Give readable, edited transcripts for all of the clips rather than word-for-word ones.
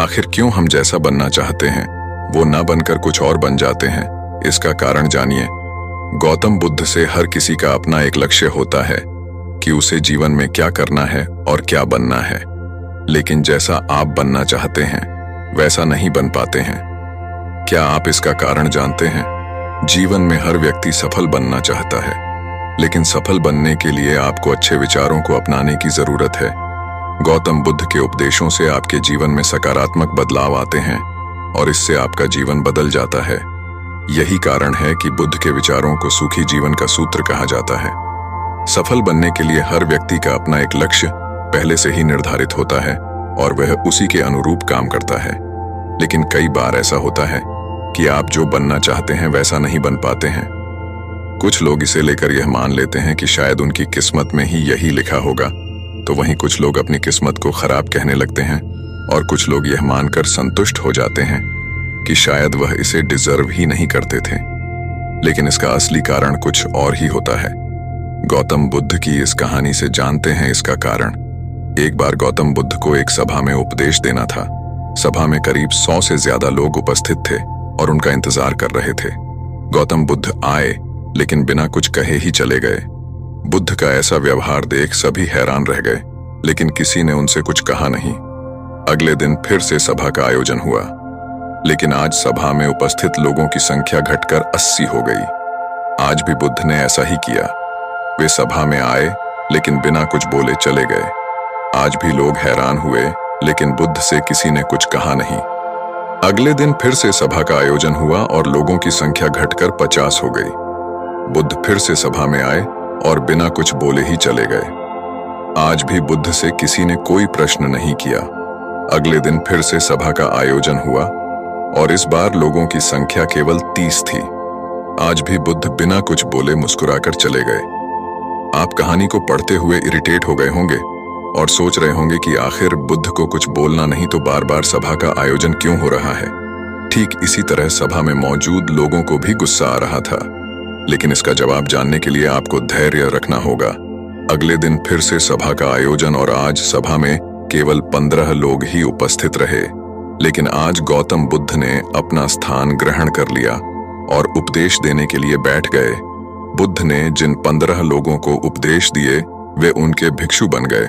आखिर क्यों हम जैसा बनना चाहते हैं वो न बनकर कुछ और बन जाते हैं, इसका कारण जानिए। गौतम बुद्ध से हर किसी का अपना एक लक्ष्य होता है कि उसे जीवन में क्या करना है और क्या बनना है, लेकिन जैसा आप बनना चाहते हैं वैसा नहीं बन पाते हैं। क्या आप इसका कारण जानते हैं? जीवन में हर व्यक्ति सफल बनना चाहता है, लेकिन सफल बनने के लिए आपको अच्छे विचारों को अपनाने की जरूरत है। गौतम बुद्ध के उपदेशों से आपके जीवन में सकारात्मक बदलाव आते हैं और इससे आपका जीवन बदल जाता है। यही कारण है कि बुद्ध के विचारों को सुखी जीवन का सूत्र कहा जाता है। सफल बनने के लिए हर व्यक्ति का अपना एक लक्ष्य पहले से ही निर्धारित होता है और वह उसी के अनुरूप काम करता है। लेकिन कई बार ऐसा होता है कि आप जो बनना चाहते हैं वैसा नहीं बन पाते हैं। कुछ लोग इसे लेकर यह मान लेते हैं कि शायद उनकी किस्मत में ही यही लिखा होगा, तो वहीं कुछ लोग अपनी किस्मत को खराब कहने लगते हैं और कुछ लोग यह मानकर संतुष्ट हो जाते हैं कि शायद वह इसे डिजर्व ही नहीं करते थे। लेकिन इसका असली कारण कुछ और ही होता है। गौतम बुद्ध की इस कहानी से जानते हैं इसका कारण। एक बार गौतम बुद्ध को एक सभा में उपदेश देना था। सभा में करीब 100 से ज्यादा लोग उपस्थित थे और उनका इंतजार कर रहे थे। गौतम बुद्ध आए लेकिन बिना कुछ कहे ही चले गए। बुद्ध का ऐसा व्यवहार देख सभी हैरान रह गए, लेकिन किसी ने उनसे कुछ कहा नहीं। अगले दिन फिर से सभा का आयोजन हुआ, लेकिन आज सभा में उपस्थित लोगों की संख्या घटकर 80 हो गई। आज भी बुद्ध ने ऐसा ही किया। वे सभा में आए लेकिन बिना कुछ बोले चले गए। आज भी लोग हैरान हुए, लेकिन बुद्ध से किसी ने कुछ कहा नहीं। अगले दिन फिर से सभा का आयोजन हुआ और लोगों की संख्या घटकर 50 हो गई। बुद्ध फिर से सभा में आए और बिना कुछ बोले ही चले गए। आज भी बुद्ध से किसी ने कोई प्रश्न नहीं किया। अगले दिन फिर से सभा का आयोजन हुआ और इस बार लोगों की संख्या केवल 30 थी। आज भी बुद्ध बिना कुछ बोले मुस्कुराकर चले गए। आप कहानी को पढ़ते हुए इरिटेट हो गए होंगे और सोच रहे होंगे कि आखिर बुद्ध को कुछ बोलना नहीं तो बार बार सभा का आयोजन क्यों हो रहा है। ठीक इसी तरह सभा में मौजूद लोगों को भी गुस्सा आ रहा था, लेकिन इसका जवाब जानने के लिए आपको धैर्य रखना होगा। अगले दिन फिर से सभा का आयोजन और आज सभा में केवल 15 लोग ही उपस्थित रहे, लेकिन आज गौतम बुद्ध ने अपना स्थान ग्रहण कर लिया और उपदेश देने के लिए बैठ गए। बुद्ध ने जिन 15 लोगों को उपदेश दिए वे उनके भिक्षु बन गए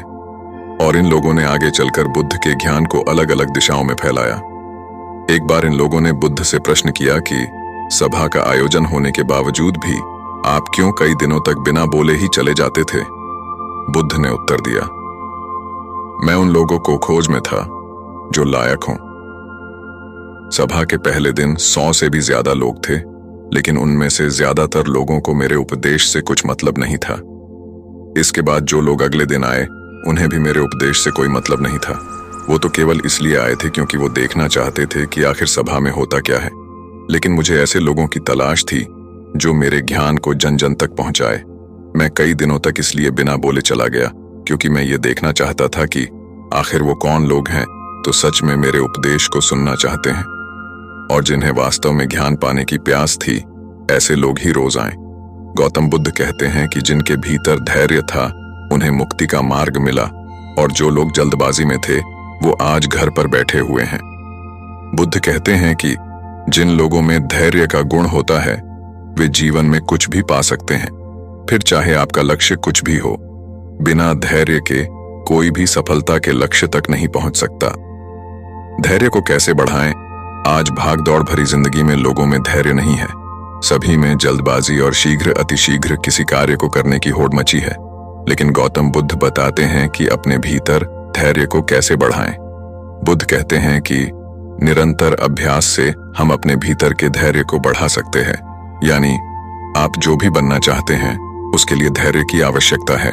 और इन लोगों ने आगे चलकर बुद्ध के ज्ञान को अलग अलग दिशाओं में फैलाया। एक बार इन लोगों ने बुद्ध से प्रश्न किया कि सभा का आयोजन होने के बावजूद भी आप क्यों कई दिनों तक बिना बोले ही चले जाते थे? बुद्ध ने उत्तर दिया, मैं उन लोगों को खोज में था जो लायक हों। सभा के पहले दिन 100 से भी ज्यादा लोग थे, लेकिन उनमें से ज्यादातर लोगों को मेरे उपदेश से कुछ मतलब नहीं था। इसके बाद जो लोग अगले दिन आए उन्हें भी मेरे उपदेश से कोई मतलब नहीं था। वो तो केवल इसलिए आए थे क्योंकि वो देखना चाहते थे कि आखिर सभा में होता क्या है। लेकिन मुझे ऐसे लोगों की तलाश थी जो मेरे ज्ञान को जन जन तक पहुंचाए। मैं कई दिनों तक इसलिए बिना बोले चला गया क्योंकि मैं ये देखना चाहता था कि आखिर वो कौन लोग हैं तो सच में मेरे उपदेश को सुनना चाहते हैं और जिन्हें वास्तव में ज्ञान पाने की प्यास थी, ऐसे लोग ही रोज आए। गौतम बुद्ध कहते हैं कि जिनके भीतर धैर्य था उन्हें मुक्ति का मार्ग मिला और जो लोग जल्दबाजी में थे वो आज घर पर बैठे हुए हैं। बुद्ध कहते हैं कि जिन लोगों में धैर्य का गुण होता है वे जीवन में कुछ भी पा सकते हैं, फिर चाहे आपका लक्ष्य कुछ भी हो। बिना धैर्य के कोई भी सफलता के लक्ष्य तक नहीं पहुंच सकता। धैर्य को कैसे बढ़ाएं? आज भाग दौड़ भरी जिंदगी में लोगों में धैर्य नहीं है। सभी में जल्दबाजी और शीघ्र अतिशीघ्र किसी कार्य को करने की होड़ मची है। लेकिन गौतम बुद्ध बताते हैं कि अपने भीतर धैर्य को कैसे बढ़ाएं। बुद्ध कहते हैं कि निरंतर अभ्यास से हम अपने भीतर के धैर्य को बढ़ा सकते हैं। यानी आप जो भी बनना चाहते हैं उसके लिए धैर्य की आवश्यकता है।